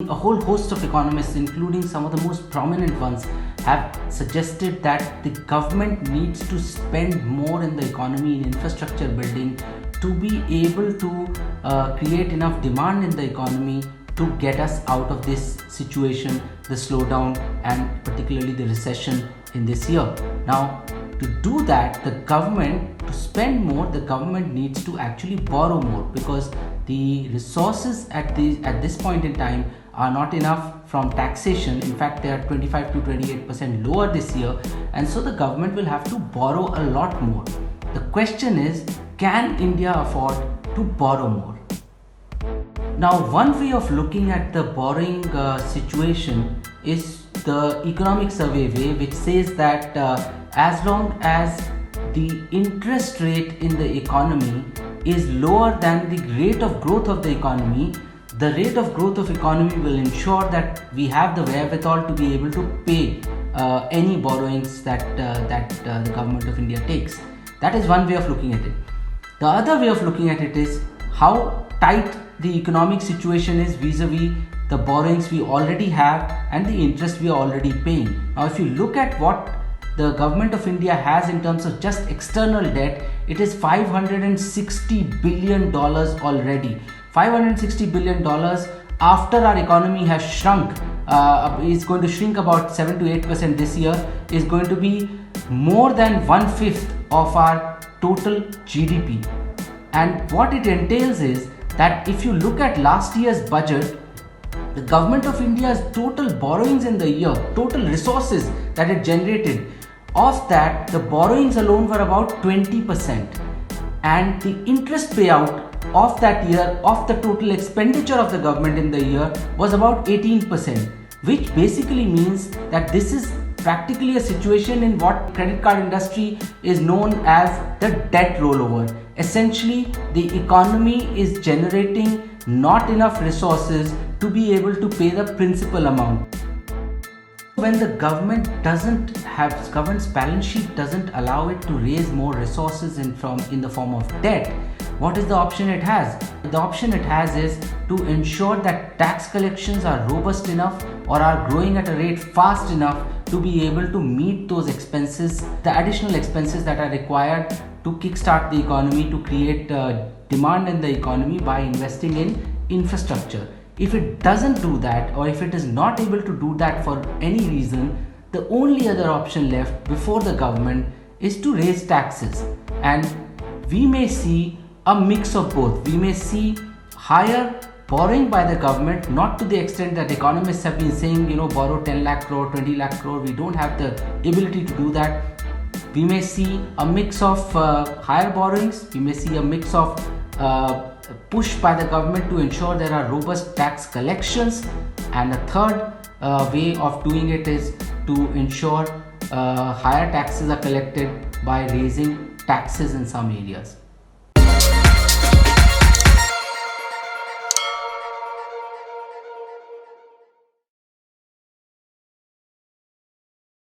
A whole host of economists, including some of the most prominent ones, have suggested that the government needs to spend more in the economy in infrastructure building to be able to create enough demand in the economy to get us out of this situation, the slowdown, and particularly the recession in this year. Now, to do that, to spend more, the government needs to actually borrow more, because the resources at this point in time are not enough from taxation. In fact, they are 25 to 28% lower this year, and so the government will have to borrow a lot more. The question is, can India afford to borrow more? Now, one way of looking at the borrowing situation is the economic survey way, which says that as long as the interest rate in the economy is lower than the rate of growth of the economy, the rate of growth of economy will ensure that we have the wherewithal to be able to pay any borrowings that the government of India takes. That is one way of looking at it. The other way of looking at it is how tight the economic situation is vis-a-vis the borrowings we already have and the interest we are already paying. Now, if you look at what the government of India has in terms of just external debt, it is $560 billion already. $560 billion after our economy has shrunk, is going to shrink about 7 to 8% this year, is going to be more than 1/5 of our total GDP. And what it entails is that if you look at last year's budget, the government of India's total borrowings in the year, total resources that it generated, of that, the borrowings alone were about 20%. And the interest payout of that year, of the total expenditure of the government in the year, was about 18%, which basically means that this is practically a situation in what credit card industry is known as the debt rollover. Essentially, the economy is generating not enough resources to be able to pay the principal amount. When the government's balance sheet doesn't allow it to raise more resources in the form of debt, what is the option it has? The option it has is to ensure that tax collections are robust enough or are growing at a rate fast enough to be able to meet those expenses, the additional expenses that are required to kickstart the economy, to create demand in the economy by investing in infrastructure. If it doesn't do that, or if it is not able to do that for any reason, the only other option left before the government is to raise taxes. And we may see a mix of both. We may see higher borrowing by the government, not to the extent that economists have been saying, borrow 10 lakh crore, 20 lakh crore. We don't have the ability to do that. We may see a mix of higher borrowings. We may see a mix of push by the government to ensure there are robust tax collections. And a third way of doing it is to ensure higher taxes are collected by raising taxes in some areas.